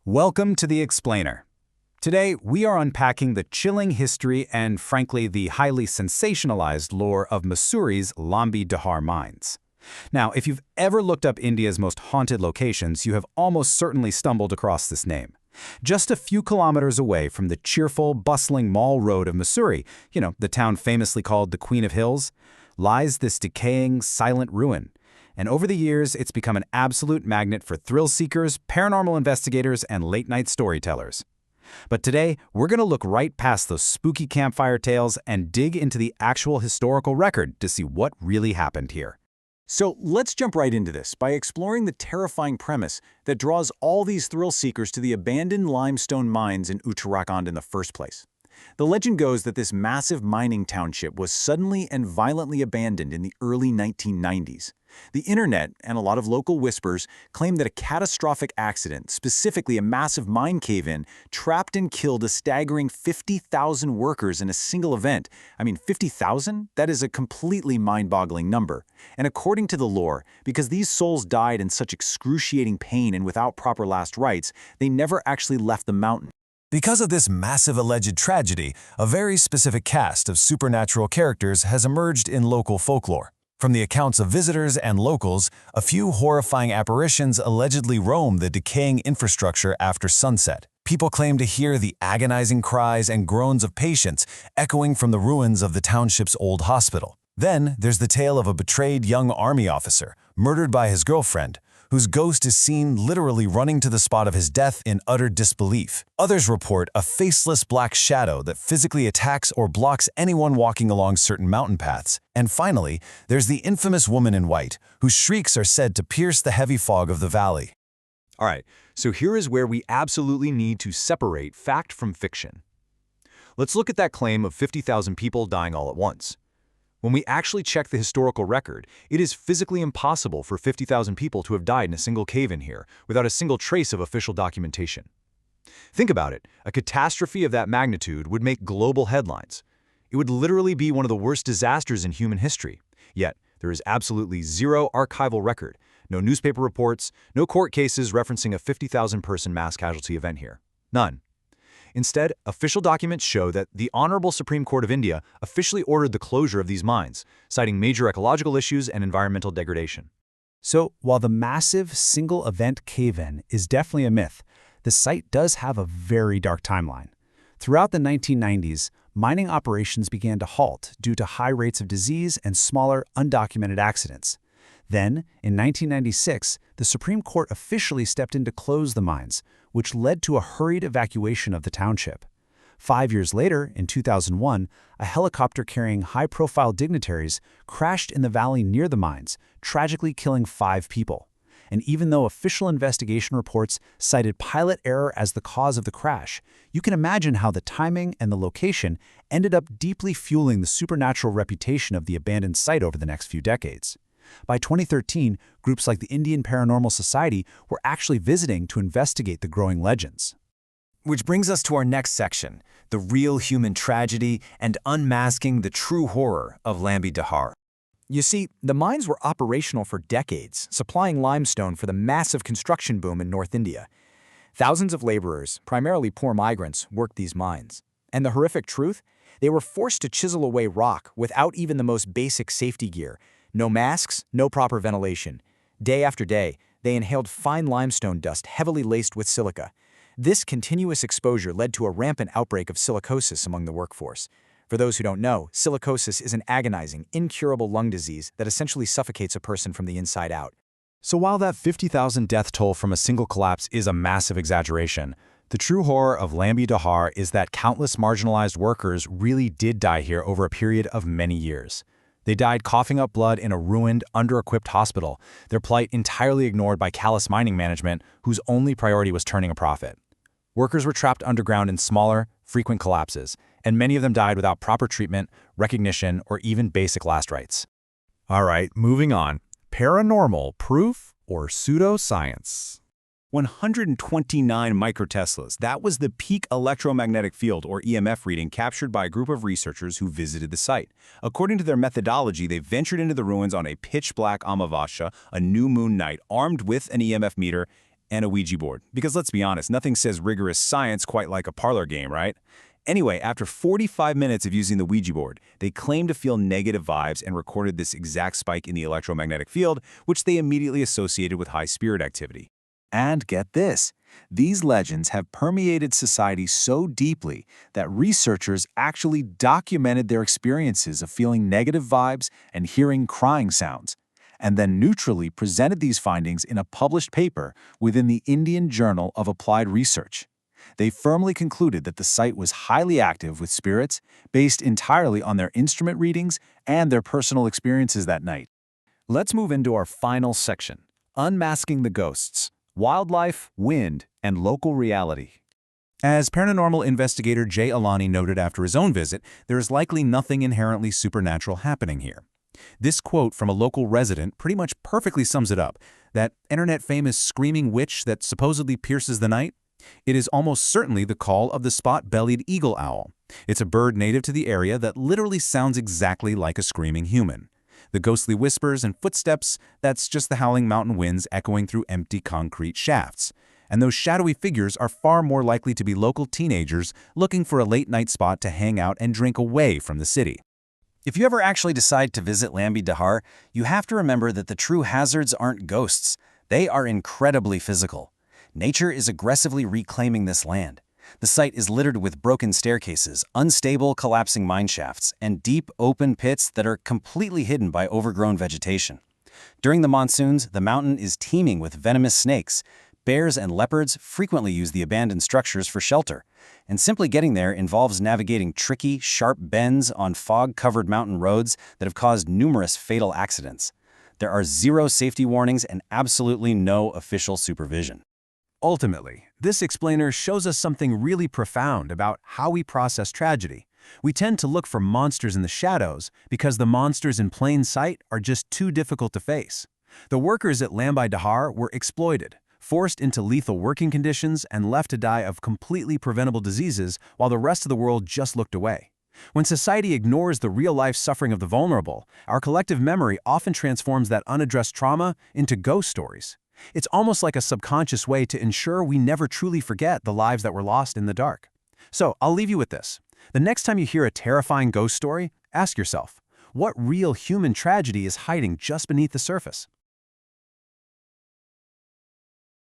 Welcome to The Explainer. Today, we are unpacking the chilling history and, frankly, the highly sensationalized lore of Mussoorie's Lambi Dehar Mines. Now, if you've ever looked up India's most haunted locations, you have almost certainly stumbled across this name. Just a few kilometers away from the cheerful, bustling Mall Road of Mussoorie, the town famously called the Queen of Hills, lies this decaying, silent ruin. And over the years, it's become an absolute magnet for thrill-seekers, paranormal investigators, and late-night storytellers. But today, we're going to look right past those spooky campfire tales and dig into the actual historical record to see what really happened here. So let's jump right into this by exploring the terrifying premise that draws all these thrill-seekers to the abandoned limestone mines in Uttarakhand in the first place. The legend goes that this massive mining township was suddenly and violently abandoned in the early 1990s. The internet and a lot of local whispers claim that a catastrophic accident, specifically a massive mine cave-in, trapped and killed a staggering 50,000 workers in a single event. 50,000? That is a completely mind-boggling number. And according to the lore, because these souls died in such excruciating pain and without proper last rites, they never actually left the mountain. Because of this massive alleged tragedy, a very specific cast of supernatural characters has emerged in local folklore. From the accounts of visitors and locals, a few horrifying apparitions allegedly roam the decaying infrastructure after sunset. People claim to hear the agonizing cries and groans of patients echoing from the ruins of the township's old hospital. Then there's the tale of a betrayed young army officer, murdered by his girlfriend, whose ghost is seen literally running to the spot of his death in utter disbelief. Others report a faceless black shadow that physically attacks or blocks anyone walking along certain mountain paths. And finally, there's the infamous woman in white, whose shrieks are said to pierce the heavy fog of the valley. All right, so here is where we absolutely need to separate fact from fiction. Let's look at that claim of 50,000 people dying all at once. When we actually check the historical record, it is physically impossible for 50,000 people to have died in a single cave-in here without a single trace of official documentation. Think about it. A catastrophe of that magnitude would make global headlines. It would literally be one of the worst disasters in human history. Yet, there is absolutely zero archival record, no newspaper reports, no court cases referencing a 50,000-person mass casualty event here. None. Instead, official documents show that the Honorable Supreme Court of India officially ordered the closure of these mines, citing major ecological issues and environmental degradation. So, while the massive single-event cave-in is definitely a myth, the site does have a very dark timeline. Throughout the 1990s, mining operations began to halt due to high rates of disease and smaller, undocumented accidents. Then, in 1996, the Supreme Court officially stepped in to close the mines, which led to a hurried evacuation of the township. 5 years later, in 2001, a helicopter carrying high-profile dignitaries crashed in the valley near the mines, tragically killing 5 people. And even though official investigation reports cited pilot error as the cause of the crash, you can imagine how the timing and the location ended up deeply fueling the supernatural reputation of the abandoned site over the next few decades. By 2013, groups like the Indian Paranormal Society were actually visiting to investigate the growing legends. Which brings us to our next section, the real human tragedy and unmasking the true horror of Lambi Dehar. You see, the mines were operational for decades, supplying limestone for the massive construction boom in North India. Thousands of laborers, primarily poor migrants, worked these mines. And the horrific truth? They were forced to chisel away rock without even the most basic safety gear. No masks, no proper ventilation. Day after day, they inhaled fine limestone dust heavily laced with silica. This continuous exposure led to a rampant outbreak of silicosis among the workforce. For those who don't know, silicosis is an agonizing, incurable lung disease that essentially suffocates a person from the inside out. So while that 50,000 death toll from a single collapse is a massive exaggeration, the true horror of Lambi Dehar is that countless marginalized workers really did die here over a period of many years. They died coughing up blood in a ruined, under-equipped hospital, their plight entirely ignored by callous mining management whose only priority was turning a profit. Workers were trapped underground in smaller, frequent collapses, and many of them died without proper treatment, recognition, or even basic last rites. All right, moving on. Paranormal proof or pseudoscience? 129 microteslas. That was the peak electromagnetic field, or EMF, reading captured by a group of researchers who visited the site. According to their methodology, they ventured into the ruins on a pitch-black Amavasya, a new moon night, armed with an EMF meter And a Ouija board, because let's be honest, nothing says rigorous science quite like a parlor game, right? Anyway, after 45 minutes of using the Ouija board, they claimed to feel negative vibes and recorded this exact spike in the electromagnetic field, which they immediately associated with high spirit activity. And get this, these legends have permeated society so deeply that researchers actually documented their experiences of feeling negative vibes and hearing crying sounds, and then neutrally presented these findings in a published paper within the Indian Journal of Applied Research. They firmly concluded that the site was highly active with spirits, based entirely on their instrument readings and their personal experiences that night. Let's move into our final section, unmasking the ghosts, wildlife, wind, and local reality. As paranormal investigator Jay Alani noted after his own visit, there is likely nothing inherently supernatural happening here. This quote from a local resident pretty much perfectly sums it up, that internet-famous screaming witch that supposedly pierces the night. It is almost certainly the call of the spot-bellied eagle owl. It's a bird native to the area that literally sounds exactly like a screaming human. The ghostly whispers and footsteps, that's just the howling mountain winds echoing through empty concrete shafts. And those shadowy figures are far more likely to be local teenagers looking for a late-night spot to hang out and drink away from the city. If you ever actually decide to visit Lambi Dehar, you have to remember that the true hazards aren't ghosts. They are incredibly physical. Nature is aggressively reclaiming this land. The site is littered with broken staircases, unstable collapsing mine shafts, and deep, open pits that are completely hidden by overgrown vegetation. During the monsoons, the mountain is teeming with venomous snakes. Bears and leopards frequently use the abandoned structures for shelter, and simply getting there involves navigating tricky, sharp bends on fog-covered mountain roads that have caused numerous fatal accidents. There are zero safety warnings and absolutely no official supervision. Ultimately, this explainer shows us something really profound about how we process tragedy. We tend to look for monsters in the shadows because the monsters in plain sight are just too difficult to face. The workers at Lambi Dehar were exploited, forced into lethal working conditions, and left to die of completely preventable diseases while the rest of the world just looked away. When society ignores the real-life suffering of the vulnerable, our collective memory often transforms that unaddressed trauma into ghost stories. It's almost like a subconscious way to ensure we never truly forget the lives that were lost in the dark. So, I'll leave you with this. The next time you hear a terrifying ghost story, ask yourself, what real human tragedy is hiding just beneath the surface?